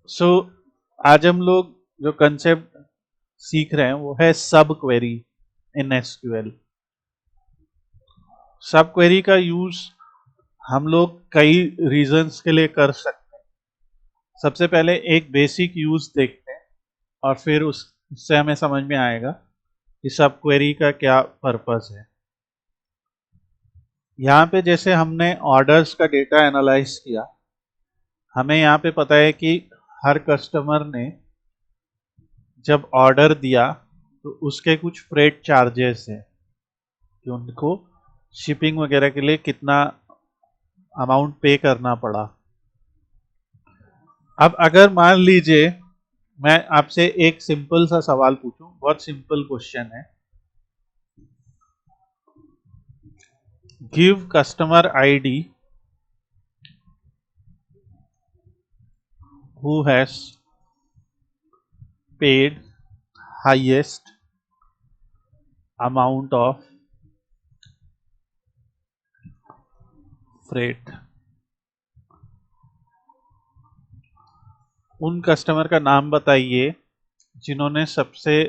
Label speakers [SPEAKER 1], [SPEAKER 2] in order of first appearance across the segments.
[SPEAKER 1] सो आज हम लोग जो कंसेप्ट सीख रहे हैं वो है सब क्वेरी इन एसक्यूएल। सब क्वेरी का यूज हम लोग कई रीजंस के लिए कर सकते हैं। सबसे पहले एक बेसिक यूज देखते हैं और फिर उससे हमें समझ में आएगा कि सब क्वेरी का क्या पर्पस है। यहाँ पे जैसे हमने ऑर्डर्स का डेटा एनालाइज किया, हमें यहाँ पे पता है कि हर कस्टमर ने जब ऑर्डर दिया तो उसके कुछ फ्रेट चार्जेस हैं कि उनको शिपिंग वगैरह के लिए कितना अमाउंट पे करना पड़ा। अब अगर मान लीजिए मैं आपसे एक सिंपल सा सवाल पूछूं, बहुत सिंपल क्वेश्चन है। Give customer ID who has paid highest amount of freight. उन कस्टमर का नाम बताइए जिन्होंने सबसे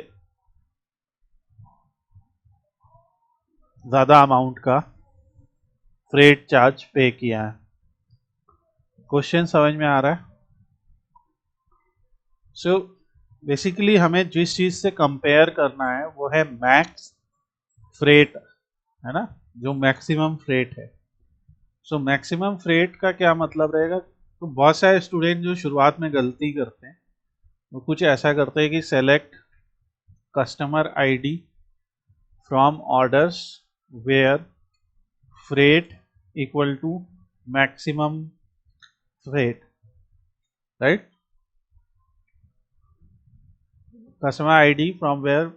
[SPEAKER 1] ज्यादा अमाउंट का फ्रेट चार्ज पे किया है। क्वेश्चन समझ में आ रहा है? सो बेसिकली हमें जिस चीज से कंपेयर करना है वो है मैक्स फ्रेट, है ना, जो मैक्सिमम फ्रेट है। सो मैक्सिमम फ्रेट का क्या मतलब रहेगा? तो बहुत सारे स्टूडेंट जो शुरुआत में गलती करते हैं वो कुछ ऐसा करते हैं कि select customer ID from orders where freight equal to maximum freight, right. Customer ID from where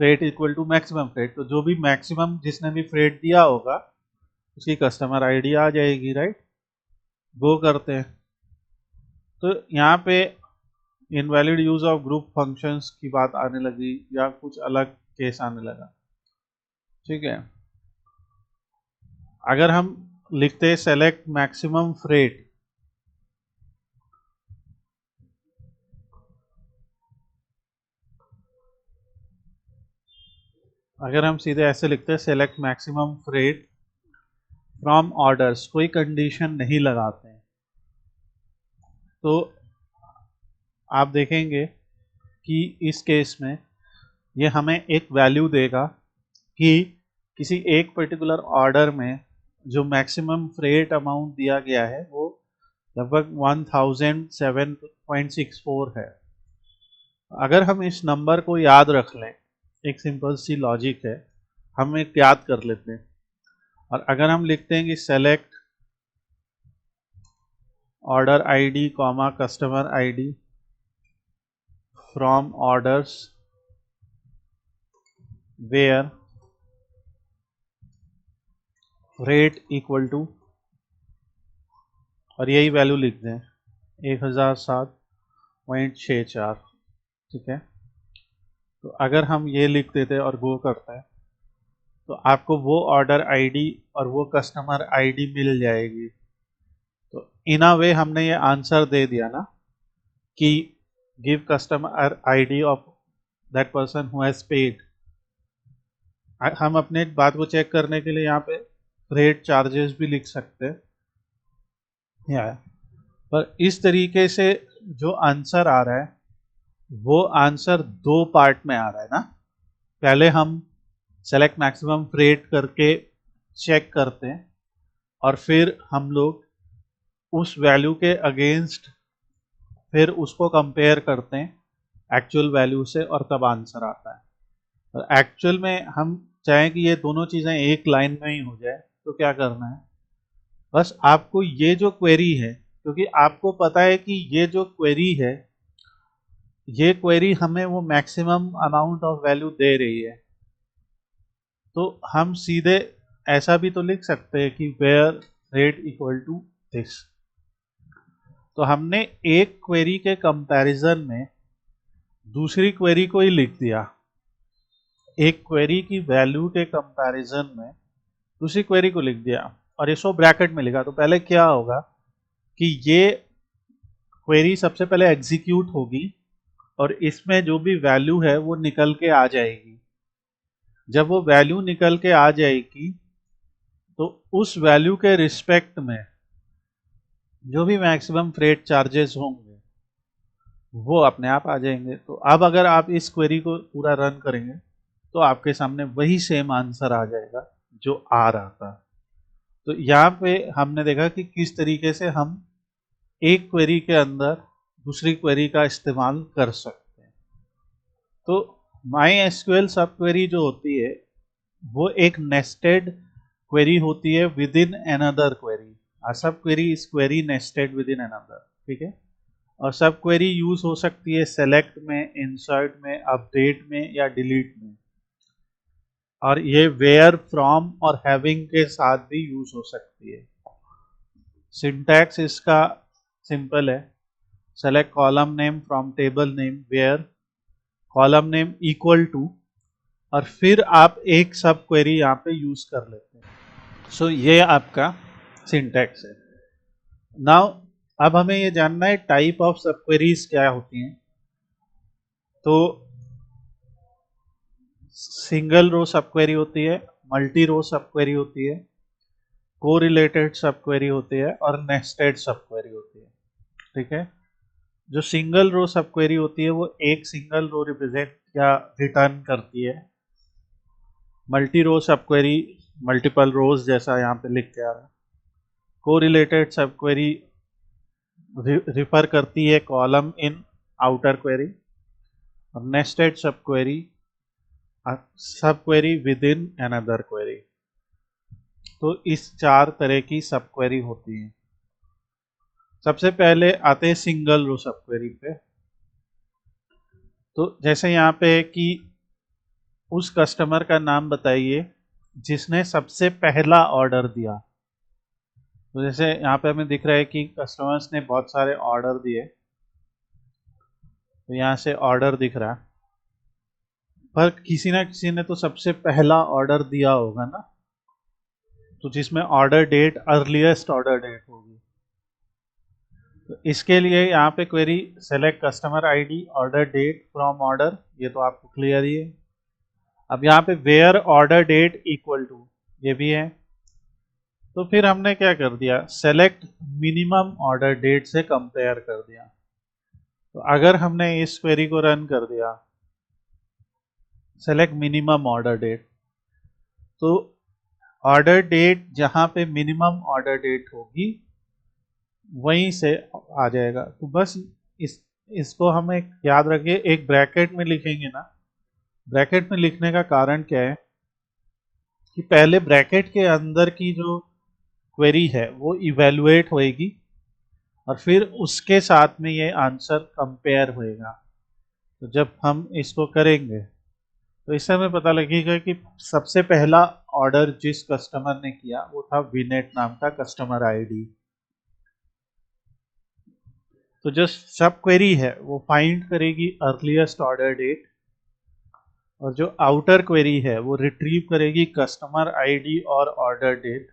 [SPEAKER 1] freight equal to maximum freight, तो जो भी मैक्सिमम जिसने भी फ्रेट दिया होगा उसकी कस्टमर आईडी आ जाएगी, राइट। वो करते हैं। तो यहाँ पे invalid use of group functions की बात आने लगी या कुछ अलग केस आने लगा, ठीक है। अगर हम लिखते हैं सेलेक्ट मैक्सिमम फ्रेट, अगर हम सीधे ऐसे लिखते हैं select maximum freight from orders, कोई कंडीशन नहीं लगाते हैं, तो आप देखेंगे कि इस केस में ये हमें एक वैल्यू देगा कि किसी एक पर्टिकुलर ऑर्डर में जो मैक्सिमम फ्रेट अमाउंट दिया गया है वो लगभग 1007.64 है। अगर हम इस नंबर को याद रख लें, एक सिंपल सी लॉजिक है, हम एक याद कर लेते हैं। और अगर हम लिखते हैं कि select order ID comma customer ID from orders where rate equal to, और यही वैल्यू लिख दें 1007.64, ठीक है। तो अगर हम ये लिख देते और गो करते हैं तो आपको वो ऑर्डर आईडी और वो कस्टमर आईडी मिल जाएगी। तो इन अ वे हमने ये आंसर दे दिया ना कि give customer ID of that person who has paid. हम अपने बात को चेक करने के लिए यहाँ पे फ्रेट चार्जेस भी लिख सकते हैं, पर इस तरीके से जो आंसर आ रहा है वो आंसर दो पार्ट में आ रहा है ना। पहले हम सेलेक्ट मैक्सिमम फ्रेट करके चेक करते हैं और फिर हम लोग उस वैल्यू के अगेंस्ट फिर उसको कंपेयर करते हैं एक्चुअल वैल्यू से और तब आंसर आता है। और एक्चुअल में हम चाहें कि ये दोनों चीज़ें एक लाइन में ही हो जाए तो क्या करना है, बस आपको ये जो क्वेरी है, क्योंकि आपको पता है कि ये जो क्वेरी है ये क्वेरी हमें वो मैक्सिमम अमाउंट ऑफ वैल्यू दे रही है, तो हम सीधे ऐसा भी तो लिख सकते हैं कि where rate equal to this. तो हमने एक क्वेरी के कंपैरिजन में दूसरी क्वेरी को ही लिख दिया, एक क्वेरी की वैल्यू के कंपैरिजन में दूसरी क्वेरी को लिख दिया और इसको ब्रैकेट में लिखा। तो पहले क्या होगा कि ये क्वेरी सबसे पहले एग्जीक्यूट होगी और इसमें जो भी वैल्यू है वो निकल के आ जाएगी। जब वो वैल्यू निकल के आ जाएगी तो उस वैल्यू के रिस्पेक्ट में जो भी मैक्सिमम फ्रेट चार्जेस होंगे वो अपने आप आ जाएंगे। तो अब अगर आप इस क्वेरी को पूरा रन करेंगे तो आपके सामने वही सेम आंसर आ जाएगा जो आ रहा था। तो यहाँ पे हमने देखा कि किस तरीके से हम एक क्वेरी के अंदर दूसरी क्वेरी का इस्तेमाल कर सकते हैं। तो माई एसक्यूएल सब क्वेरी जो होती है वो एक नेस्टेड क्वेरी होती है विद इन अनदर क्वेरी। आ सब query is query nested with in another, ठीक है। और सब क्वेरी यूज हो सकती है सेलेक्ट में, इंसर्ट में, अपडेट में या डिलीट में। और ये वेयर, फ्रॉम और हैविंग के साथ भी यूज हो सकती है। सिंटैक्स इसका सिंपल है, select column name from table name where column name equal to, और फिर आप एक सब क्वेरी यहाँ पे यूज कर लेते हैं। सो ये आपका सिंटैक्स है। नाउ अब हमें ये जानना है टाइप ऑफ सब क्वेरीज क्या होती हैं। तो सिंगल रो सब क्वेरी होती है, मल्टी रो सब क्वेरी होती है, कोरिलेटेड सब क्वेरी होती है और नेस्टेड सब क्वेरी होती है, ठीक है। जो सिंगल रो सब क्वेरी होती है वो एक सिंगल रो रिप्रेजेंट या रिटर्न करती है। Multi row sub query multiple रोज जैसा यहाँ पे लिख के आ रहा है। कोरिलेटेड सब क्वेरी रिफर करती है कॉलम इन आउटर क्वेरी, और नेस्टेड सब query with in another query. तो इस चार तरह की सब क्वेरी होती है। सबसे पहले आते हैं सिंगल रो सब क्वेरी पे। तो जैसे यहाँ पे कि उस कस्टमर का नाम बताइए जिसने सबसे पहला ऑर्डर दिया। तो जैसे यहाँ पे हमें दिख रहा है कि कस्टमर्स ने बहुत सारे ऑर्डर दिए, तो यहाँ से ऑर्डर दिख रहा है, पर किसी ना किसी ने तो सबसे पहला ऑर्डर दिया होगा ना, तो जिसमें order date earliest order date होगी। तो इसके लिए यहाँ पे query select customer ID order date from order, ये तो आपको क्लियर ही है। अब यहाँ पे where order date equal to, ये भी है। तो फिर हमने क्या कर दिया, सेलेक्ट मिनिमम ऑर्डर डेट से कंपेयर कर दिया। तो अगर हमने इस क्वेरी को रन कर दिया सेलेक्ट मिनिमम ऑर्डर डेट, तो ऑर्डर डेट जहां पे मिनिमम ऑर्डर डेट होगी वहीं से आ जाएगा। तो बस इसको हमें याद रखिए, एक ब्रैकेट में लिखेंगे ना। ब्रैकेट में लिखने का कारण क्या है कि पहले ब्रैकेट के अंदर की जो क्वेरी है वो इवेलुएट होएगी और फिर उसके साथ में ये आंसर कंपेयर होएगा। तो जब हम इसको करेंगे तो इससे हमें पता लगेगा कि सबसे पहला ऑर्डर जिस कस्टमर ने किया वो था विनेट नाम का कस्टमर आईडी। तो जो सब क्वेरी है वो फाइंड करेगी अर्लीस्ट ऑर्डर डेट, और जो आउटर क्वेरी है वो रिट्रीव करेगी कस्टमर आईडी और ऑर्डर डेट।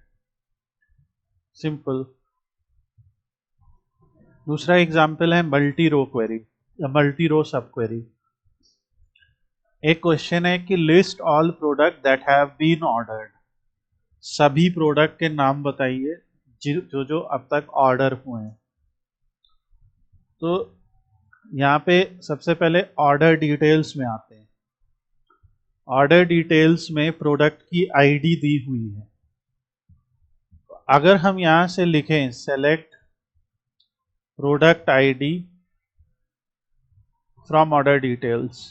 [SPEAKER 1] सिंपल। दूसरा एग्जांपल है मल्टी रो क्वेरी या मल्टी रो सब क्वेरी। एक क्वेश्चन है कि list all product that have been ordered, सभी प्रोडक्ट के नाम बताइए जो जो अब तक ऑर्डर हुए हैं। तो यहाँ पे सबसे पहले ऑर्डर डिटेल्स में आते हैं। ऑर्डर डिटेल्स में प्रोडक्ट की आईडी दी हुई है। अगर हम यहाँ से लिखें select product ID from order details,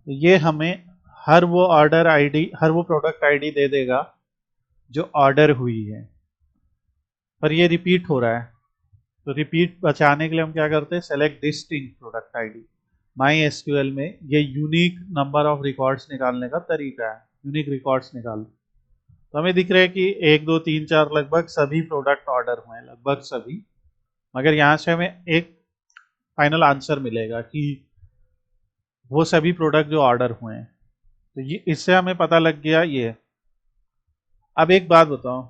[SPEAKER 1] तो ये हमें हर वो ऑर्डर आईडी, हर वो प्रोडक्ट आईडी दे देगा जो ऑर्डर हुई है, पर ये रिपीट हो रहा है। तो रिपीट बचाने के लिए हम क्या करते हैं, select distinct product ID. My SQL में ये यूनिक नंबर ऑफ रिकॉर्ड्स निकालने का तरीका है, यूनिक रिकॉर्ड्स निकाल। तो हमें दिख रहा है कि 1 2 3 4 लगभग सभी प्रोडक्ट ऑर्डर हुए हैं, लगभग सभी। मगर यहाँ से हमें एक फाइनल आंसर मिलेगा कि वो सभी प्रोडक्ट जो ऑर्डर हुए हैं। तो ये इससे हमें पता लग गया ये। अब एक बात बताओ,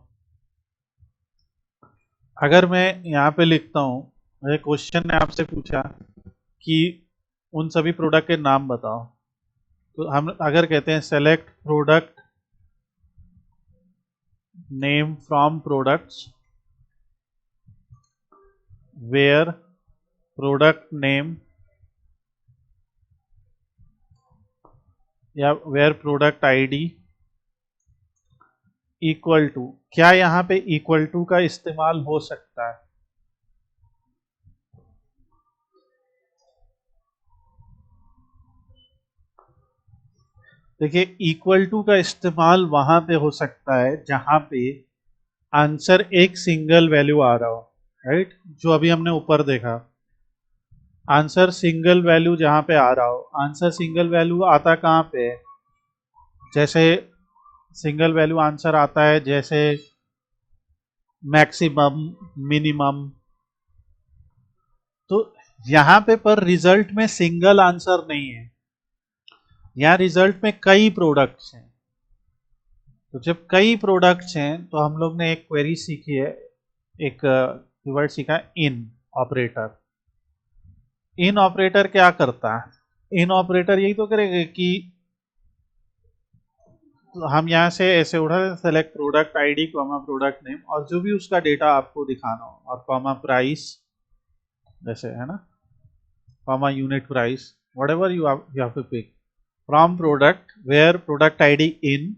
[SPEAKER 1] अगर मैं यहाँ पे लिखता हूँ क्वेश्चन ने आपसे पूछा कि उन सभी प्रोडक्ट के नाम बताओ, तो हम अगर कहते हैं select product name from products where product name या where product ID equal to, क्या यहाँ पे इक्वल टू का इस्तेमाल हो सकता है? देखिए, इक्वल टू का इस्तेमाल वहां पे हो सकता है जहां पे आंसर एक सिंगल वैल्यू आ रहा हो, राइट? जो अभी हमने ऊपर देखा, आंसर सिंगल वैल्यू जहां पे आ रहा हो, आंसर सिंगल वैल्यू आता कहाँ पे है? जैसे सिंगल वैल्यू आंसर आता है जैसे मैक्सिमम, मिनिमम, तो यहां पे पर रिजल्ट में सिंगल आंसर नहीं है, यहाँ रिजल्ट में कई प्रोडक्ट्स हैं। तो जब कई प्रोडक्ट्स हैं तो हम लोग ने एक क्वेरी सीखी है, एक कीवर्ड सीखा, इन ऑपरेटर। इन ऑपरेटर क्या करता है? इन ऑपरेटर यही तो करेगा कि हम यहाँ से ऐसे उठा select product ID comma product name, और जो भी उसका डेटा आपको दिखाना हो, और कॉमा प्राइस, जैसे है ना, comma unit price, whatever you have to pick from product where product ID in,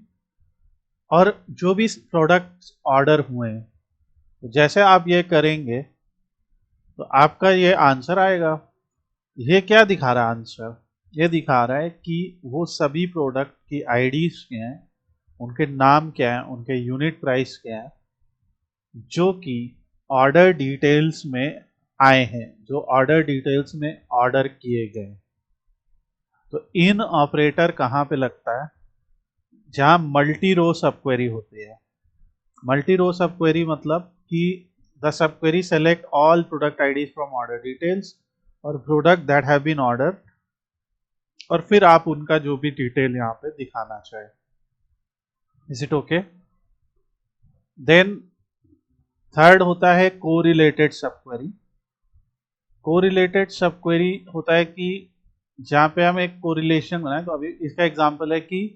[SPEAKER 1] और जो भी प्रोडक्ट ऑर्डर हुए हैं, तो जैसे आप ये करेंगे तो आपका ये आंसर आएगा। ये क्या दिखा रहा है आंसर? ये दिखा रहा है कि वो सभी प्रोडक्ट की आईडीज क्या हैं, उनके नाम क्या है, उनके यूनिट प्राइस क्या है, जो कि ऑर्डर डिटेल्स में आए हैं, जो ऑर्डर डिटेल्स में ऑर्डर किए गए। तो इन ऑपरेटर कहाँ पे लगता है? जहां मल्टी रो सब क्वेरी होती है। मल्टी रो सब क्वेरी मतलब कि द सब query select all product IDs from order details और product that have been order, और फिर आप उनका जो भी डिटेल यहाँ पे दिखाना चाहे। Is it okay? Then third होता है कोरिलेटेड सब क्वेरी। कोरिलेटेड सब क्वेरी होता है कि जहाँ पे हम एक कोरिलेशन बनाए, तो अभी इसका एग्जांपल है कि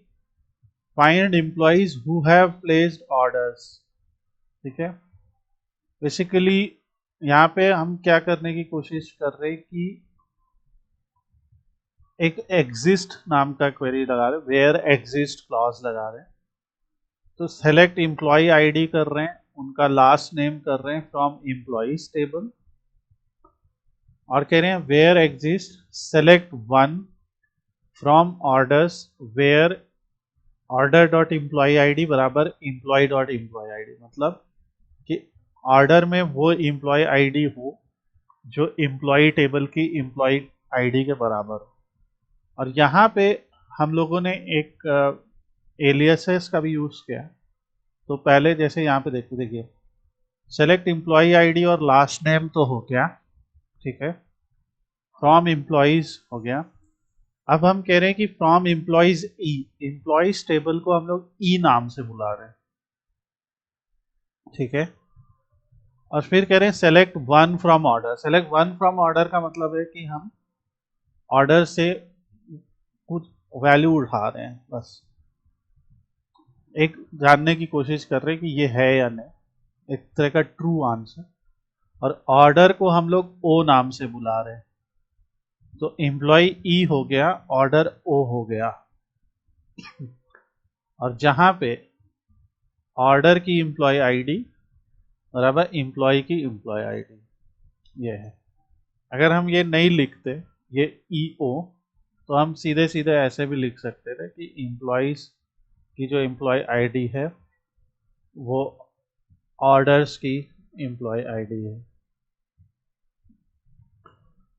[SPEAKER 1] find employees who have placed orders. ठीक है, बेसिकली यहाँ पे हम क्या करने की कोशिश कर रहे हैं कि एक एग्जिस्ट नाम का क्वेरी लगा रहे, वेयर एग्जिस्ट क्लॉज लगा रहे हैं। तो सेलेक्ट एम्प्लॉय आईडी कर रहे हैं, उनका लास्ट नेम कर रहे हैं फ्रॉम एम्प्लॉइज टेबल, और कह रहे हैं where exist select one from orders where order dot employee ID बराबर एम्प्लॉय डॉट एम्प्लॉय आईडी, मतलब कि ऑर्डर में वो एम्प्लॉय आईडी हो जो एम्प्लॉय टेबल की एम्प्लॉय आईडी के बराबर हो। और यहाँ पे हम लोगों ने एक एलियासेस का भी यूज किया। तो पहले जैसे यहाँ पे देखिए सेलेक्ट एम्प्लॉय आईडी और लास्ट नेम तो हो गया, ठीक है, फ्रॉम एम्प्लॉइज हो गया। अब हम कह रहे हैं कि from employees E, employees table को हम लोग ई नाम से बुला रहे हैं, ठीक है। और फिर कह रहे हैं select one from order. Select one from order का मतलब है कि हम ऑर्डर से कुछ वैल्यू उठा रहे हैं, बस एक जानने की कोशिश कर रहे हैं कि ये है या नहीं, एक तरह का ट्रू आंसर। और ऑर्डर को हम लोग ओ नाम से बुला रहे हैं, तो एम्प्लॉय ई हो गया, ऑर्डर ओ हो गया। और जहां पे ऑर्डर की एम्प्लॉय आईडी बराबर एम्प्लॉय की एम्प्लॉय आईडी, ये है। अगर हम ये नहीं लिखते, ये ई ओ, तो हम सीधे सीधे ऐसे भी लिख सकते थे कि एम्प्लॉइज की जो एम्प्लॉय आईडी है वो ऑर्डर्स की एम्प्लॉय आईडी है।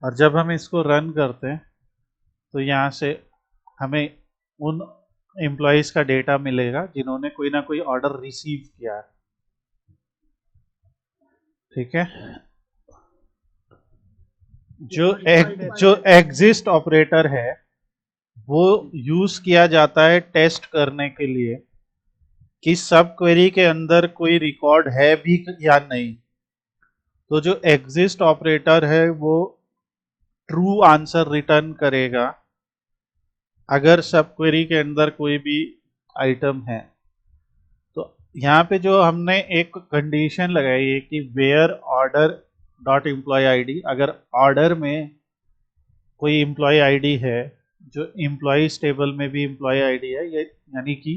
[SPEAKER 1] और जब हम इसको रन करते हैं तो यहाँ से हमें उन एम्प्लॉइज का डेटा मिलेगा जिन्होंने कोई ना कोई ऑर्डर रिसीव किया है, ठीक है। जो एग्जिस्ट ऑपरेटर है वो यूज किया जाता है टेस्ट करने के लिए कि सब क्वेरी के अंदर कोई रिकॉर्ड है भी या नहीं। तो जो एग्जिस्ट ऑपरेटर है वो ट्रू आंसर रिटर्न करेगा अगर सब क्वेरी के अंदर कोई भी आइटम है। तो यहाँ पे जो हमने एक कंडीशन लगाई है कि where order dot employee ID, अगर ऑर्डर में कोई एम्प्लॉय आईडी है जो एम्प्लॉयज टेबल में भी एम्प्लॉय आईडी है, ये यानी कि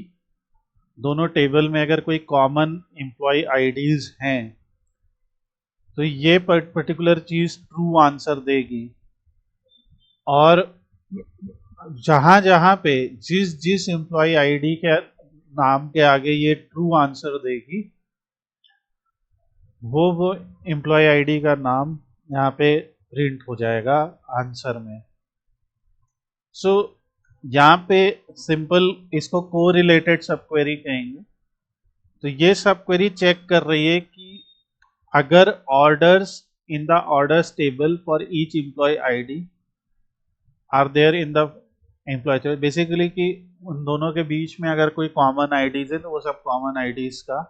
[SPEAKER 1] दोनों टेबल में अगर कोई कॉमन एम्प्लॉय आईडीज हैं तो ये पर्टिकुलर चीज ट्रू आंसर देगी। और जहां जहां पे जिस जिस एम्प्लॉय आईडी के नाम के आगे ये ट्रू आंसर देगी वो एम्प्लॉय आईडी का नाम यहाँ पे प्रिंट हो जाएगा आंसर में। सो यहाँ पे सिंपल इसको कोरिलेटेड सब क्वेरी कहेंगे। तो ये सब क्वेरी चेक कर रही है कि अगर orders in the orders table for each employee ID are there in the employee table, basically कि उन दोनों के बीच में अगर कोई कॉमन आईडीज है तो वो सब कॉमन आईडीज का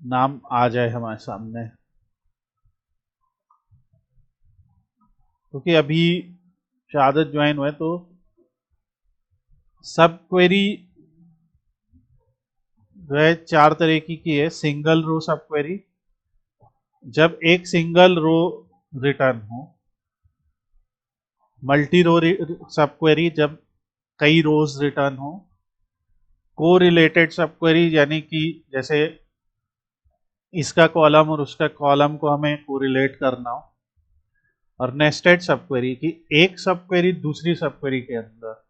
[SPEAKER 1] नाम आ जाए हमारे सामने। क्योंकि अभी शहादत ज्वाइन हुए तो सब क्वेरी जो है 4 तरीके की है। सिंगल रो सब क्वेरी, जब एक सिंगल रो रिटर्न हो। मल्टी रो सब क्वेरी, जब कई रोज रिटर्न हो। कोरिलेटेड सब क्वेरी यानी कि जैसे इसका कॉलम और उसका कॉलम को हमें कोरिलेट करना हो। और नेस्टेड सब क्वेरी की एक सब क्वेरी दूसरी सब क्वेरी के अंदर।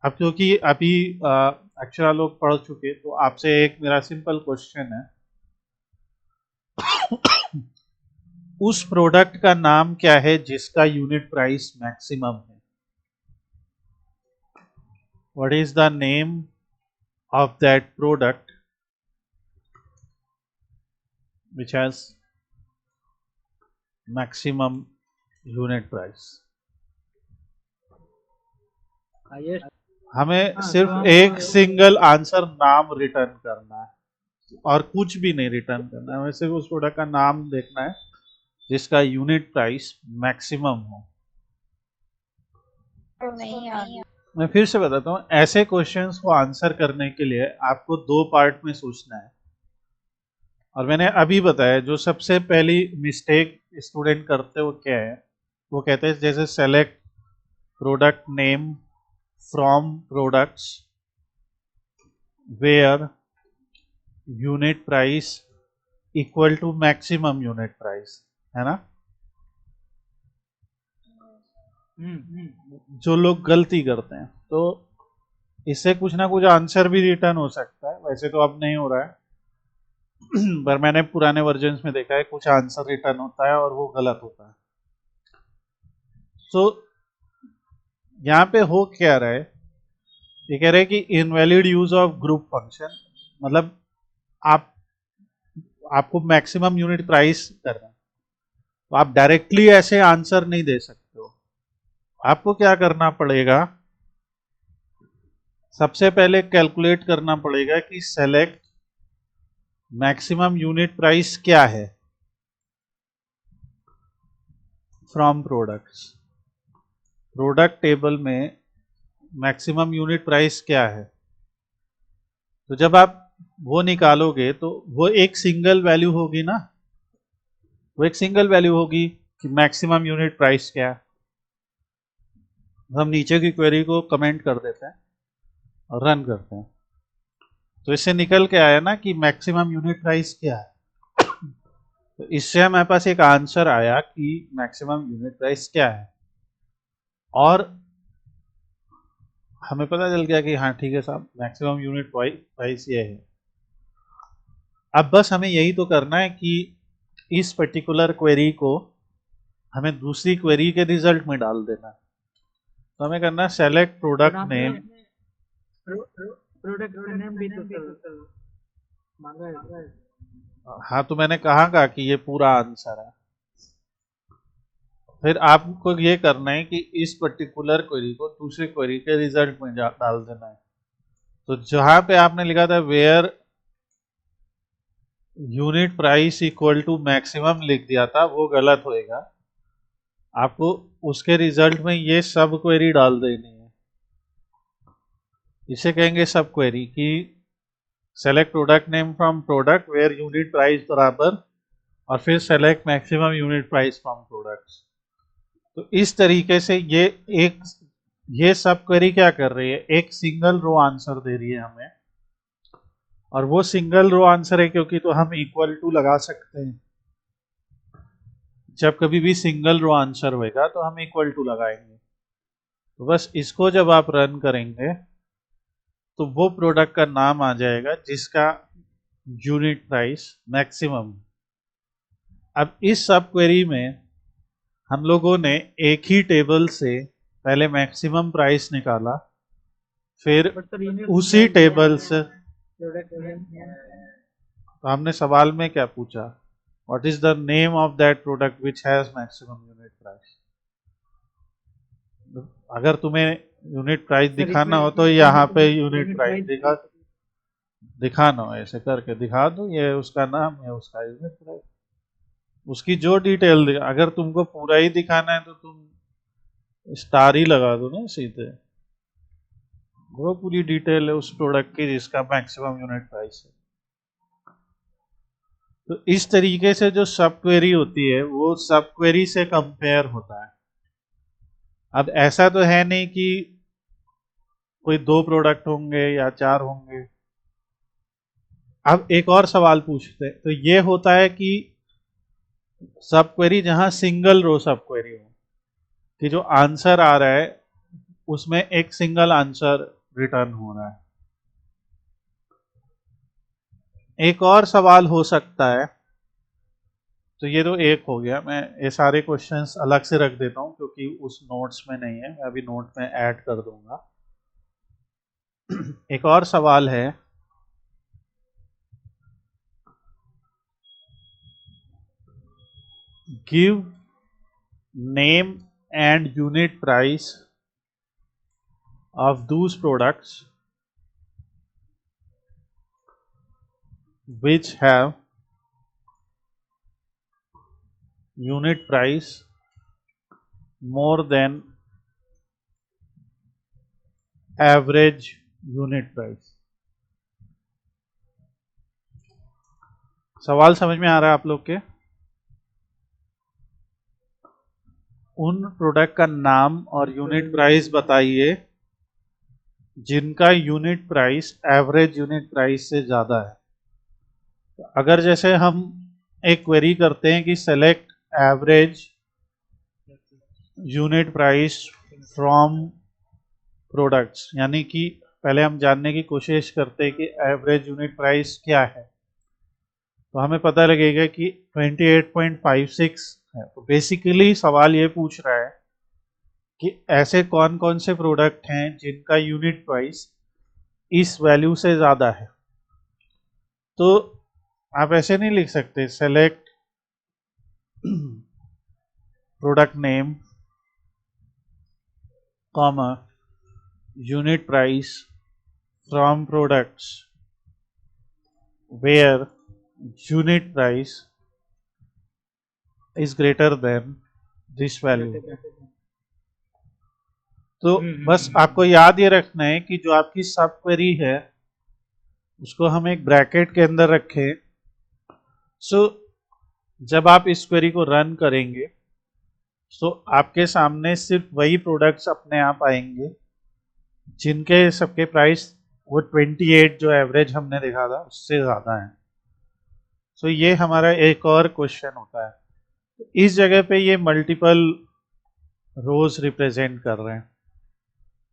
[SPEAKER 1] अब क्योंकि अभी अक्षरा लोग पढ़ चुके तो आपसे एक मेरा सिंपल क्वेश्चन है, उस प्रोडक्ट का नाम क्या है जिसका यूनिट प्राइस मैक्सिमम है? What is the name of that product which has maximum unit price? हमें सिर्फ एक सिंगल आंसर नाम रिटर्न करना है और कुछ भी नहीं रिटर्न करना है। हमें सिर्फ उस प्रोडक्ट का नाम देखना है जिसका यूनिट प्राइस मैक्सिमम हो। मैं फिर से बताता हूँ, ऐसे क्वेश्चंस को आंसर करने के लिए आपको 2 पार्ट में सोचना है। और मैंने अभी बताया जो सबसे पहली मिस्टेक स्टूडेंट करते वो क्या है, वो कहते हैं जैसे select product name from products where unit price equal to maximum unit price, है ना? जो लोग गलती करते हैं, तो इससे कुछ ना कुछ आंसर भी रिटर्न हो सकता है। वैसे तो अब नहीं हो रहा है पर मैंने पुराने वर्जन्स में देखा है कुछ आंसर रिटर्न होता है और वो गलत होता है। तो यहाँ पे हो क्या रहा है, ये कह रहे हैं कि invalid use of group function, मतलब आपको मैक्सिमम यूनिट प्राइस करना है तो आप डायरेक्टली ऐसे आंसर नहीं दे सकते हो। आपको क्या करना पड़ेगा, सबसे पहले कैलकुलेट करना पड़ेगा कि सेलेक्ट मैक्सिमम यूनिट प्राइस क्या है फ्रॉम प्रोडक्ट्स। प्रोडक्ट टेबल में मैक्सिमम यूनिट प्राइस क्या है। तो जब आप वो निकालोगे तो वो एक सिंगल वैल्यू होगी ना, वो एक सिंगल वैल्यू होगी कि मैक्सिमम यूनिट प्राइस क्या है। हम नीचे की क्वेरी को कमेंट कर देते हैं और रन करते हैं तो इससे निकल के आया ना कि मैक्सिमम यूनिट प्राइस क्या है। तो इससे हमारे पास एक आंसर आया कि मैक्सिमम यूनिट प्राइस क्या है और हमें पता चल गया कि हाँ ठीक है साहब, मैक्सिमम यूनिट प्राइस ये है। अब बस हमें यही तो करना है कि इस पर्टिकुलर क्वेरी को हमें दूसरी क्वेरी के रिजल्ट में डाल देना। तो हमें करना है select product name,
[SPEAKER 2] product name भी तो मांगा है।
[SPEAKER 1] हाँ तो मैंने कहा कि ये पूरा आंसर है। फिर आपको ये करना है कि इस पर्टिकुलर क्वेरी को दूसरी क्वेरी के रिजल्ट में डाल देना है। तो जहां पे आपने लिखा था where unit price equal to maximum लिख दिया था, वो गलत होएगा। आपको उसके रिजल्ट में ये सब क्वेरी डाल देनी है। इसे कहेंगे सब क्वेरी कि select product name from product where unit price बराबर, और फिर select maximum unit price from products. तो इस तरीके से ये सब क्वेरी क्या कर रही है, एक सिंगल रो आंसर दे रही है हमें, और वो सिंगल रो आंसर है क्योंकि तो हम इक्वल टू लगा सकते हैं। जब कभी भी सिंगल रो आंसर होएगा तो हम इक्वल टू लगाएंगे। तो बस इसको जब आप रन करेंगे तो वो प्रोडक्ट का नाम आ जाएगा जिसका यूनिट प्राइस मैक्सिमम। अब इस सब क्वेरी में हम लोगों ने एक ही टेबल से पहले मैक्सिमम प्राइस निकाला, फिर
[SPEAKER 2] बट सर यूनिट
[SPEAKER 1] उसी टेबल से
[SPEAKER 2] प्रोडक्ट नेम
[SPEAKER 1] तो हमने सवाल में क्या पूछा, what is the name of that product which has maximum unit price. अगर तुम्हें यूनिट प्राइस दिखाना हो तो यहाँ पे यूनिट प्राइस दिखाना हो, ऐसे करके दिखा दो, ये उसका नाम है, उसका यूनिट प्राइस, उसकी जो डिटेल। अगर तुमको पूरा ही दिखाना है तो तुम स्टार ही लगा दो ना सीधे, वो पूरी डिटेल है उस प्रोडक्ट की जिसका मैक्सिमम यूनिट प्राइस है। तो इस तरीके से जो सब क्वेरी होती है वो सब क्वेरी से कंपेयर होता है। अब ऐसा तो है नहीं कि कोई 2 प्रोडक्ट होंगे या 4 होंगे। अब एक और सवाल पूछते हैं, तो ये होता है कि सब क्वेरी जहां सिंगल रो सब क्वेरी हो, कि जो आंसर आ रहा है उसमें एक सिंगल आंसर रिटर्न हो रहा है। एक और सवाल हो सकता है, तो ये तो एक हो गया, मैं ये सारे क्वेश्चंस अलग से रख देता हूं क्योंकि उस नोट्स में नहीं है, मैं अभी नोट में ऐड कर दूंगा। एक और सवाल है, give name and unit price of those products which have unit price more than average unit price। सवाल समझ में आ रहा है आप लोग के? उन प्रोडक्ट का नाम और यूनिट प्राइस बताइए जिनका unit price average unit price से ज्यादा है। अगर जैसे हम एक क्वेरी करते हैं कि select average unit price from products, यानी कि पहले हम जानने की कोशिश करते हैं कि एवरेज यूनिट प्राइस क्या है, तो हमें पता लगेगा कि 28.56 है। तो बेसिकली सवाल ये पूछ रहा है कि ऐसे कौन कौन से प्रोडक्ट हैं जिनका यूनिट प्राइस इस वैल्यू से ज़्यादा है। तो आप ऐसे नहीं लिख सकते select product name comma unit price from products where unit price is greater than this value. तो बस आपको याद ये रखना है कि जो आपकी सब क्वेरी है उसको हम एक ब्रैकेट के अंदर रखें। सो जब आप इस क्वेरी को रन करेंगे तो आपके सामने सिर्फ वही प्रोडक्ट्स अपने आप आएंगे जिनके सबके प्राइस वो 28 जो एवरेज हमने देखा था उससे ज़्यादा है। सो ये हमारा एक और क्वेश्चन होता है। इस जगह पे ये मल्टीपल रोज रिप्रेजेंट कर रहे हैं।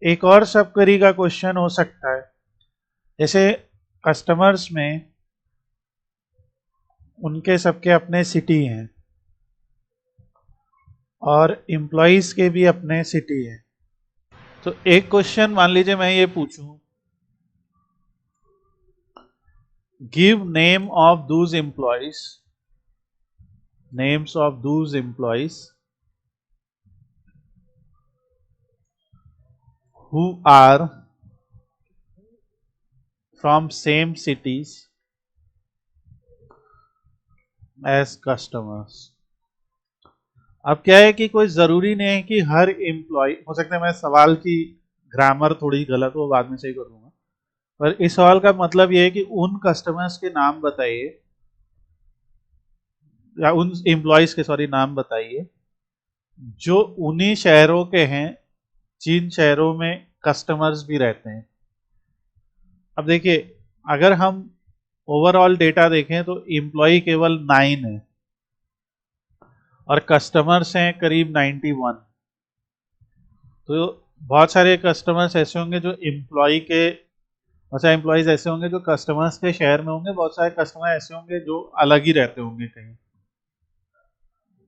[SPEAKER 1] एक और सब क्वेरी का क्वेश्चन हो सकता है, जैसे कस्टमर्स में उनके सबके अपने सिटी हैं और एम्प्लॉइज के भी अपने सिटी हैं। तो एक क्वेश्चन मान लीजिए मैं ये पूछूं, give name of those employees, names of those employees who are from same cities as customers. अब क्या है कि कोई जरूरी नहीं है कि हर एम्प्लॉय, हो सकता है मैं सवाल की ग्रामर थोड़ी गलत हो, बाद में सही कर दूंगा, पर इस सवाल का मतलब ये है कि उन कस्टमर्स के नाम बताइए, या उन एम्प्लॉयज के सॉरी नाम बताइए जो उन्हीं शहरों के हैं जिन शहरों में कस्टमर्स भी रहते हैं। अब देखिए, अगर हम ओवरऑल डेटा देखें तो एम्प्लॉय केवल 9 है और कस्टमर्स हैं करीब 91। तो बहुत सारे कस्टमर्स ऐसे होंगे जो एम्प्लॉय के, बहुत सारे एम्प्लॉयज ऐसे होंगे जो कस्टमर्स के शहर में होंगे, बहुत सारे कस्टमर ऐसे होंगे जो अलग ही रहते होंगे कहीं।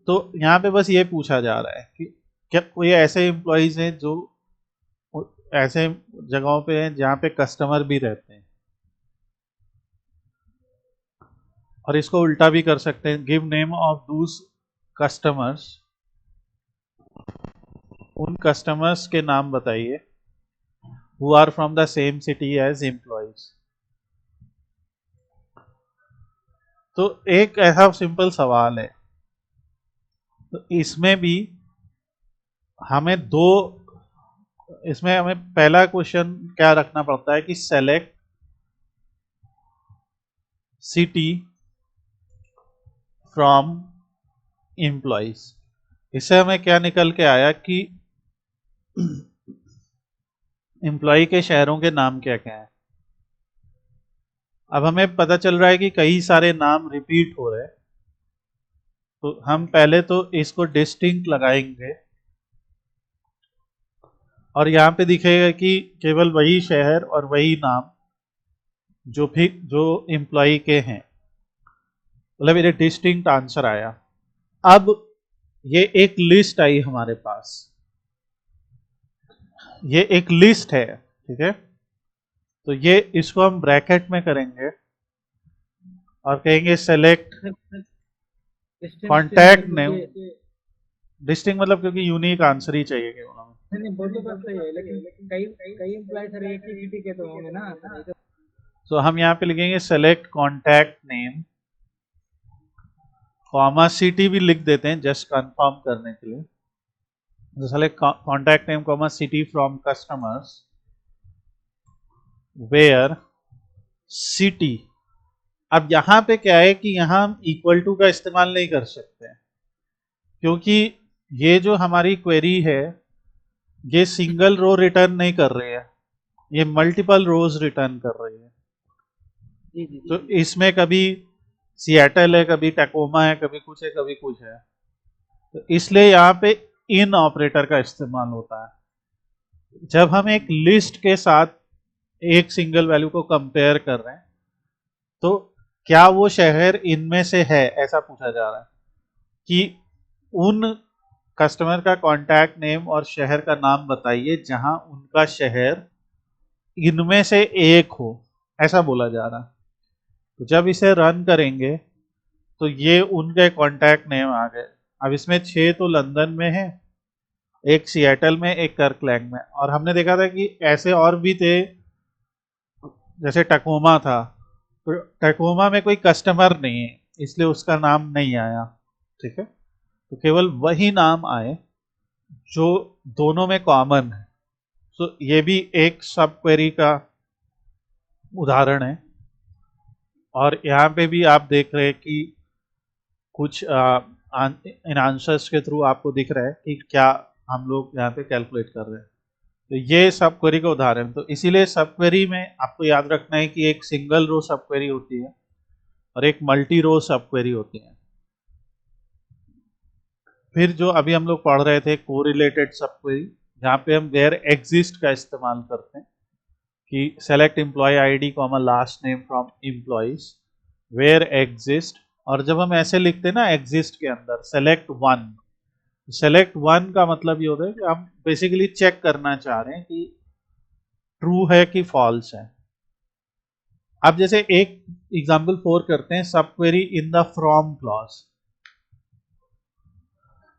[SPEAKER 1] तो यहाँ पे बस ये पूछा जा रहा है कि क्या कोई ऐसे एम्प्लॉयज हैं जो ऐसे जगहों पे हैं जहाँ पे कस्टमर भी रहते हैं। और इसको उल्टा भी कर सकते हैं, give name of those customers, उन कस्टमर्स के नाम बताइए who are from the same city as employees. तो एक ऐसा सिंपल सवाल है, तो इसमें भी हमें दो, इसमें हमें पहला क्वेश्चन क्या रखना पड़ता है कि सेलेक्ट सिटी फ्रॉम एम्प्लॉयज। इससे हमें क्या निकल के आया कि एम्प्लॉय के शहरों के नाम क्या क्या है। अब हमें पता चल रहा है कि कई सारे नाम रिपीट हो रहे हैं, तो हम पहले तो इसको डिस्टिंक्ट लगाएंगे और यहाँ पे दिखेगा कि केवल वही शहर और वही नाम जो भी जो एम्प्लॉय के हैं, मतलब ये डिस्टिंक्ट आंसर आया। अब ये एक लिस्ट आई हमारे पास, ये एक लिस्ट है, ठीक है। तो ये इसको हम ब्रैकेट में करेंगे और कहेंगे सेलेक्ट कॉन्टैक्ट नेम। डिस्टिंक्ट मतलब क्योंकि यूनिक आंसर ही चाहिए केवल हमें।
[SPEAKER 2] नहीं वो तो बात सही है, लेकिन कई कई एम्प्लॉय सर एक ही सिटी के तो होंगे ना।
[SPEAKER 1] तो हम यहाँ पे लिखेंगे select contact name, comma city भी लिख देते हैं जस्ट कंफर्म करने के लिए। तो select contact name comma city from customers where city. अब यहां पे क्या है कि यहां हम इक्वल टू का इस्तेमाल नहीं कर सकते हैं, क्योंकि ये जो हमारी क्वेरी है ये सिंगल रो रिटर्न नहीं कर रही है, ये मल्टीपल रोज रिटर्न कर रही है।
[SPEAKER 2] जी जी
[SPEAKER 1] तो इसमें कभी सिएटल है, कभी टैकोमा है, कभी कुछ है, कभी कुछ है। तो इसलिए यहाँ पे इन ऑपरेटर का इस्तेमाल होता है जब हम एक लिस्ट के साथ एक सिंगल वैल्यू को कंपेयर कर रहे हैं। तो क्या वो शहर इनमें से है, ऐसा पूछा जा रहा है कि उन कस्टमर का कॉन्टैक्ट नेम और शहर का नाम बताइए जहां उनका शहर इनमें से एक हो, ऐसा बोला जा रहा है। तो जब इसे रन करेंगे तो ये उनके कॉन्टैक्ट नेम आ गए। अब इसमें 6 तो लंदन में है, एक सिएटल में, एक कर्कलैंड में, और हमने देखा था कि ऐसे और भी थे, जैसे टकोमा था, तो टकोमा में कोई कस्टमर नहीं है इसलिए उसका नाम नहीं आया, ठीक है। तो केवल वही नाम आए जो दोनों में कॉमन है। तो ये भी एक सब क्वेरी का उदाहरण है। और यहाँ पे भी आप देख रहे हैं कि कुछ इन आंसर्स के थ्रू आपको दिख रहा है कि क्या हम लोग यहाँ पे कैलकुलेट कर रहे हैं। तो ये सब क्वेरी का उदाहरण। तो इसीलिए सब क्वेरी में आपको याद रखना है कि एक सिंगल रो सब क्वेरी होती है और एक मल्टी रो सब क्वेरी होती है। फिर जो अभी हम लोग पढ़ रहे थे कोरिलेटेड सब क्वेरी, जहाँ पे हम वेयर एग्जिस्ट का इस्तेमाल करते हैं कि select employee ID comma last name from employees where exist. और जब हम ऐसे लिखते हैं ना एग्जिस्ट के अंदर सेलेक्ट वन, सेलेक्ट वन का मतलब ये होता है कि हम बेसिकली चेक करना चाह रहे हैं कि ट्रू है कि फॉल्स है। अब जैसे एक एग्जाम्पल 4 करते हैं, सब query in the from clause,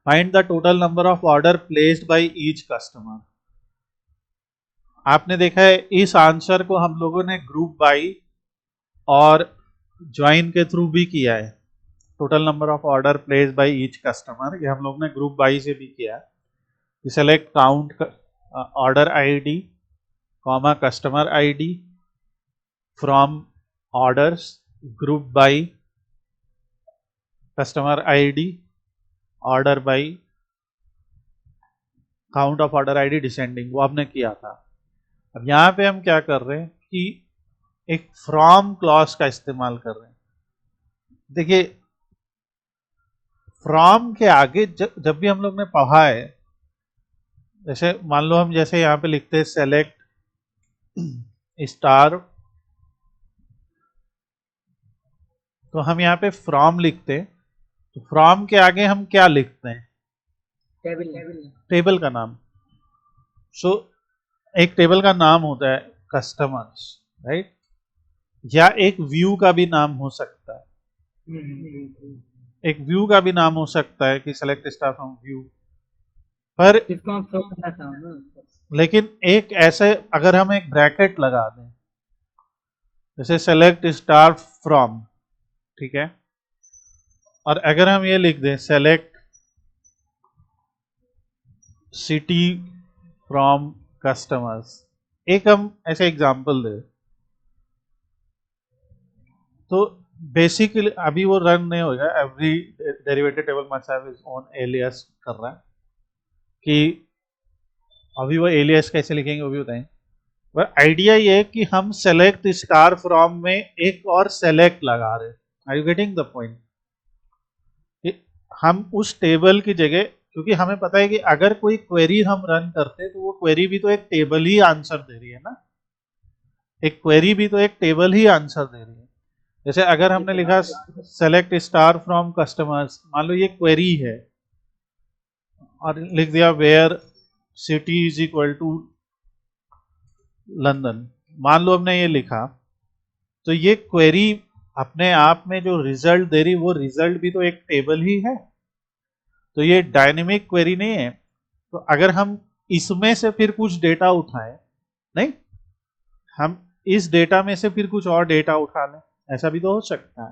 [SPEAKER 1] find the total number of order placed by each customer. आपने देखा है इस आंसर को हम लोगों ने ग्रुप बाई और ज्वाइन के थ्रू भी किया है। Total number of order place by each customer, ये हम लोग ने ग्रुप बाई से भी किया। Select count order ID comma customer ID from orders group by customer ID order by count of order ID descending, वो आपने किया था। अब यहां पे हम क्या कर रहे हैं कि एक फ्रॉम क्लॉज का इस्तेमाल कर रहे हैं। देखिए फ्रॉम के आगे जब भी हम लोग ने पढ़ा है, जैसे मान लो हम जैसे यहां पे लिखते हैं सेलेक्ट स्टार, तो हम यहाँ पे फ्रॉम लिखते हैं, तो फ्रॉम के आगे हम क्या लिखते हैं? टेबल का नाम। सो एक टेबल का नाम होता है कस्टमर्स, राइट, या एक व्यू का भी नाम हो सकता है। एक व्यू का भी नाम हो सकता है कि सेलेक्ट स्टार फ्रॉम व्यू, पर लेकिन एक ऐसे अगर हम एक ब्रैकेट लगा दें, जैसे सेलेक्ट स्टार फ्रॉम, ठीक है, और अगर हम ये लिख दें सेलेक्ट सिटी फ्रॉम कस्टमर्स, एक हम ऐसे एग्जांपल दे, तो बेसिकली अभी वो रन नहीं होगा, every derivative table must have its own alias कर रहा है, कि अभी वो एलियास कैसे लिखेंगे वो भी बताएं। पर आइडिया ये है कि हम सेलेक्ट स्टार फ्रॉम में एक और सेलेक्ट लगा रहे हैं। Are you getting the point? हम उस टेबल की जगह, क्योंकि हमें पता है कि अगर कोई क्वेरी हम रन करते हैं तो वो क्वेरी भी तो एक टेबल ही आंसर दे रही है ना, एक क्वेरी भी तो एक टेबल ही आंसर दे रही है। जैसे अगर हमने लिखा सेलेक्ट स्टार फ्रॉम कस्टमर्स, मान लो ये क्वेरी है, और लिख दिया where city is equal to London, मान लो हमने ये लिखा, तो ये क्वेरी अपने आप में जो रिजल्ट दे रही, वो रिजल्ट भी तो एक टेबल ही है, तो ये डायनेमिक क्वेरी नहीं है। तो अगर हम इसमें से फिर कुछ डेटा उठाएं, नहीं, हम इस डेटा में से फिर कुछ और डेटा उठा लें, ऐसा भी तो हो सकता है।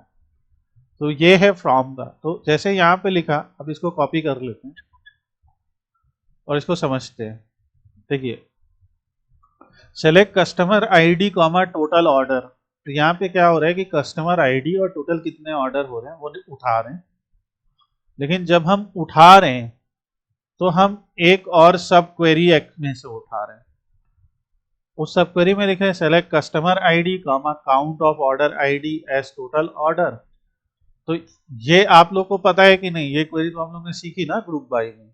[SPEAKER 1] तो ये है फ्रॉम का। तो जैसे यहां पे लिखा, अब इसको कॉपी कर लेते हैं और इसको समझते हैं। देखिए select customer ID comma total order, तो यहाँ पे क्या हो रहा है कि कस्टमर आईडी और टोटल कितने ऑर्डर हो रहे हैं वो उठा रहे हैं, लेकिन जब हम उठा रहे हैं तो हम एक और सब क्वेरी में से उठा रहे हैं। उस सब क्वेरी में लिखे select customer ID comma count of order ID as total order. तो ये आप लोग को पता है कि नहीं? ये क्वेरी तो हम लोग ने सीखी ना ग्रुप बाई में।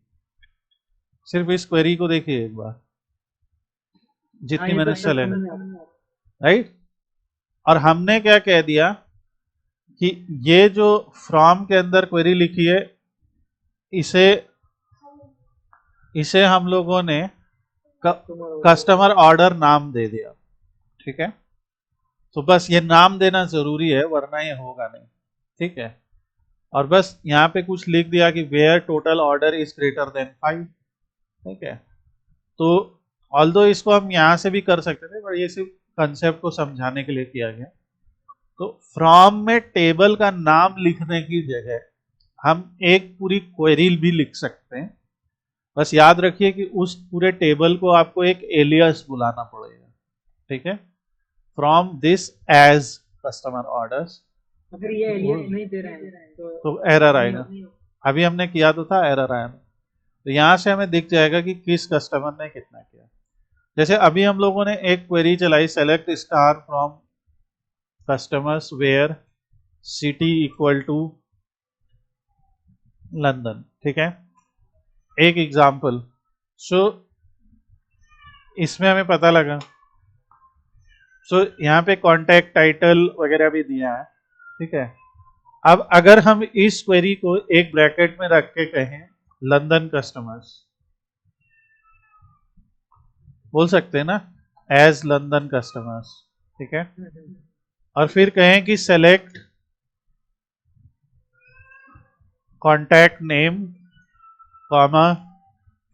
[SPEAKER 1] सिर्फ इस क्वेरी को देखिए एक बार, जितनी मैंने सेलेक्ट, राइट, और हमने क्या कह दिया कि ये जो फ्रॉम के अंदर क्वेरी लिखी है, इसे हम लोगों ने कस्टमर ऑर्डर नाम दे दिया, ठीक है। तो बस ये नाम देना जरूरी है, वरना ये होगा नहीं, ठीक है। और बस यहाँ पे कुछ लिख दिया कि where total order is greater than 5, ठीक है। तो ऑल्दो इसको हम यहाँ से भी कर सकते थे, पर ये सिर्फ कंसेप्ट को समझाने के लिए किया गया। तो फ्रॉम में टेबल का नाम लिखने की जगह हम एक पूरी क्वेरी भी लिख सकते हैं। बस याद रखिए कि उस पूरे टेबल को आपको एक एलियास बुलाना पड़ेगा, ठीक है। From this as customer orders,
[SPEAKER 2] अगर ये एलियास नहीं दे रहे हैं
[SPEAKER 1] तो एरर आएगा। अभी हमने किया तो था, एरर आया। तो यहां से हमें दिख जाएगा कि किस कस्टमर ने कितना किया। जैसे अभी हम लोगों ने एक क्वेरी चलाई, select star from customers where city equal to London, ठीक है, एक एग्जाम्पल। सो इसमें हमें पता लगा, सो यहाँ पे कॉन्टैक्ट टाइटल वगैरह भी दिया है, ठीक है। अब अगर हम इस क्वेरी को एक ब्रैकेट में रख के कहें लंदन कस्टमर्स, बोल सकते हैं ना, एज लंदन कस्टमर्स, ठीक है। और फिर कहें कि select contact name comma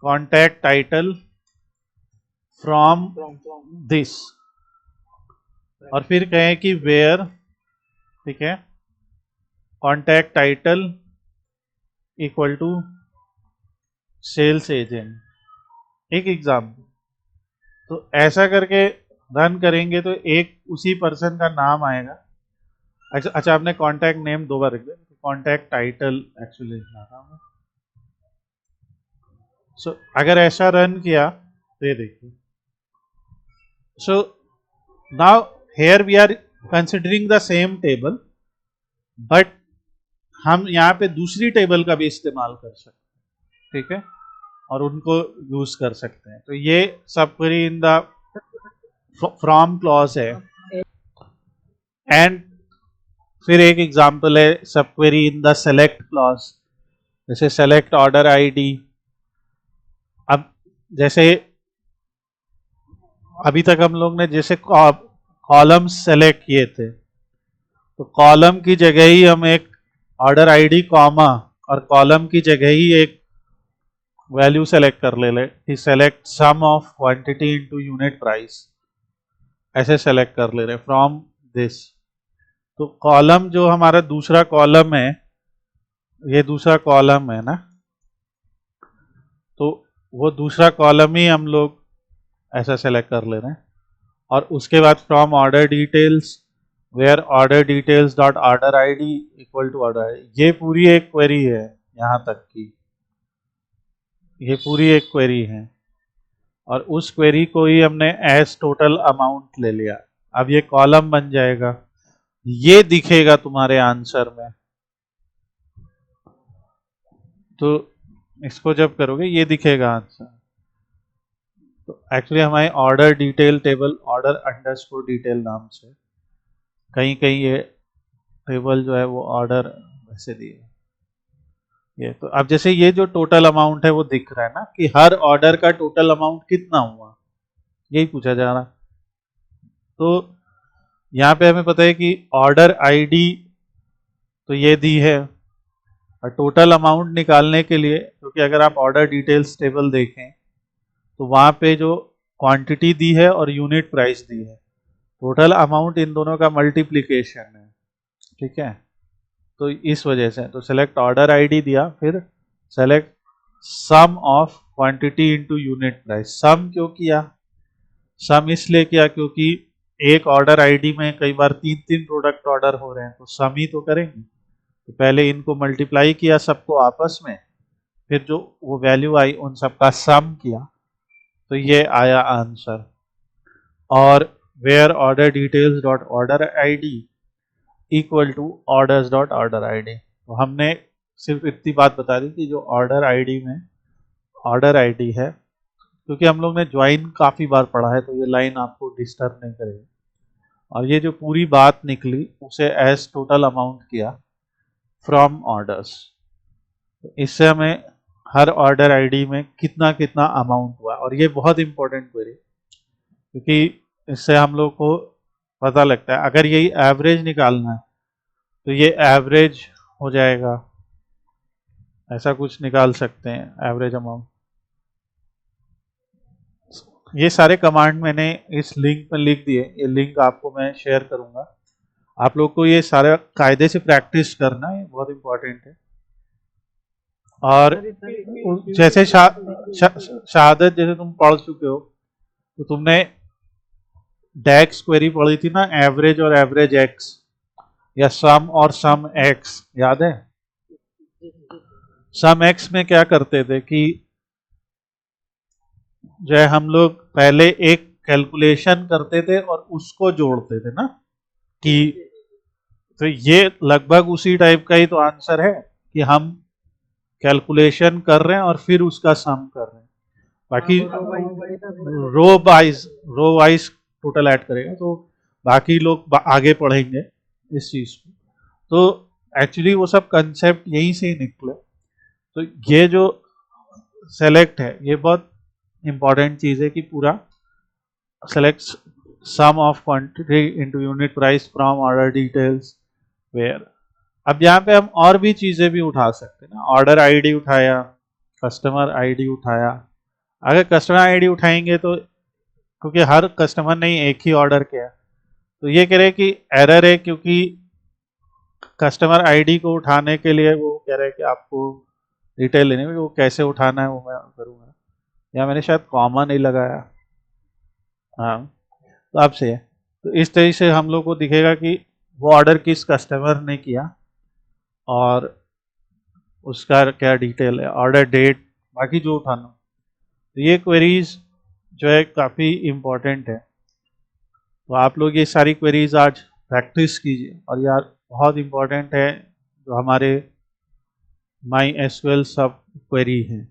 [SPEAKER 1] contact title from this, और फिर कहें कि वेयर, ठीक है, contact title equal to sales agent, एक एग्जाम्पल। तो ऐसा करके रन करेंगे तो एक उसी पर्सन का नाम आएगा। अच्छा आपने कॉन्टैक्ट नेम 2 बार लिख दिया, कॉन्टैक्ट टाइटल एक्चुअली लिखना था। सो अगर ऐसा रन किया तो ये देखिए, so now here we are considering the same table, but हम यहाँ पे दूसरी टेबल का भी इस्तेमाल कर सकते हैं, ठीक है, और उनको यूज कर सकते हैं। तो ये सब query in the from clause है। एंड फिर एक एग्जांपल है सब query in the select clause, जैसे सेलेक्ट ऑर्डर आईडी। अब जैसे अभी तक हम लोग ने जैसे कॉलम सेलेक्ट किए थे, तो कॉलम की जगह ही हम एक ऑर्डर आईडी कॉमा और कॉलम की जगह ही एक वैल्यू सेलेक्ट कर ले कि select sum of quantity into unit price, ऐसे सेलेक्ट कर ले रहे फ्रॉम दिस। तो कॉलम जो हमारा दूसरा कॉलम है, ये दूसरा कॉलम है ना, तो वो दूसरा कॉलम ही हम लोग ऐसा सेलेक्ट कर ले रहे हैं। और उसके बाद from order details where order details dot order ID equal to order ID, ये पूरी एक क्वेरी है यहाँ तक की, ये पूरी एक क्वेरी है। और उस क्वेरी को ही हमने एज टोटल अमाउंट ले लिया। अब ये कॉलम बन जाएगा, ये दिखेगा तुम्हारे आंसर में। तो इसको जब करोगे ये दिखेगा आंसर। तो एक्चुअली हमारे order detail table order underscore detail नाम से, कहीं कहीं ये टेबल जो है वो ऑर्डर वैसे दिए ये। तो अब जैसे ये जो टोटल अमाउंट है वो दिख रहा है ना कि हर ऑर्डर का टोटल अमाउंट कितना हुआ, यही पूछा जा रहा। तो यहाँ पे हमें पता है कि ऑर्डर आईडी तो ये दी है, और टोटल अमाउंट निकालने के लिए, क्योंकि अगर आप ऑर्डर डिटेल्स टेबल देखें तो वहाँ पे जो क्वांटिटी दी है और यूनिट प्राइस दी है, टोटल अमाउंट इन दोनों का मल्टीप्लिकेशन है, ठीक है। तो इस वजह से तो सेलेक्ट ऑर्डर आईडी दिया, फिर select sum of quantity into unit price. Sum क्यों किया? सम इसलिए किया क्योंकि एक ऑर्डर आईडी में कई बार 3-3 प्रोडक्ट ऑर्डर हो रहे हैं, तो सम ही तो करेंगे। तो पहले इनको मल्टीप्लाई किया सबको आपस में, फिर जो वो वैल्यू आई उन सबका सम किया, तो ये आया आंसर। और where order details dot order ID equal to orders dot order ID. तो हमने सिर्फ इतनी बात बता दी कि जो ऑर्डर आईडी में ऑर्डर आईडी है, क्योंकि हम लोग ने ज्वाइन काफ़ी बार पढ़ा है तो ये लाइन आपको डिस्टर्ब नहीं करेगी। और ये जो पूरी बात निकली उसे एज टोटल अमाउंट किया फ्रॉम ऑर्डर्स। तो इससे हमें हर ऑर्डर आईडी में कितना कितना अमाउंट हुआ, और ये बहुत इंपॉर्टेंट क्वेरी, क्योंकि इससे हम लोग को पता लगता है अगर यही एवरेज निकालना है तो ये एवरेज हो जाएगा, ऐसा कुछ निकाल सकते हैं एवरेज अमाउंट। ये सारे कमांड मैंने इस लिंक में लिख दिए, ये लिंक आपको मैं शेयर करूंगा। आप लोग को ये सारे कायदे से प्रैक्टिस करना है, बहुत इंपॉर्टेंट है। और जैसे शहादत जैसे तुम पढ़ चुके हो, तो तुमने डेक्स क्वेरी पढ़ी थी ना, एवरेज और एवरेज एक्स, या सम और सम एक्स, याद है? सम एक्स में क्या करते थे कि जो है हम लोग पहले एक कैलकुलेशन करते थे और उसको जोड़ते थे ना, कि तो ये लगभग उसी टाइप का ही तो आंसर है कि हम कैलकुलेशन कर रहे हैं और फिर उसका सम कर रहे हैं। बाकी रो वाइज टोटल ऐड करेगा, तो बाकी लोग आगे पढ़ेंगे इस चीज को। तो एक्चुअली वो सब कंसेप्ट यहीं से ही निकले। तो ये जो सेलेक्ट है ये बहुत इंपॉर्टेंट चीज है कि पूरा select sum of quantity into unit price from order details where. अब यहाँ पे हम और भी चीजें भी उठा सकते हैं ना, ऑर्डर आईडी उठाया, कस्टमर आईडी उठाया। अगर कस्टमर आईडी उठाएंगे तो क्योंकि हर कस्टमर ने एक ही ऑर्डर किया, तो ये कह रहे कि एरर है, क्योंकि कस्टमर आईडी को उठाने के लिए वो कह रहे हैं कि आपको डिटेल लेनी है, वो कैसे उठाना है वो मैं करूँगा, या मैंने शायद कॉमा नहीं लगाया। हाँ, तो आपसे है, तो इस तरीके से हम लोग को दिखेगा कि वो ऑर्डर किस कस्टमर ने किया और उसका क्या डिटेल है, ऑर्डर डेट, बाकी जो उठाना। तो ये क्वेरीज जो है काफ़ी इम्पोर्टेंट है। तो आप लोग ये सारी क्वेरीज आज प्रैक्टिस कीजिए, और यार बहुत इम्पोर्टेंट है जो हमारे माई एसक्यूएल सब क्वेरी हैं।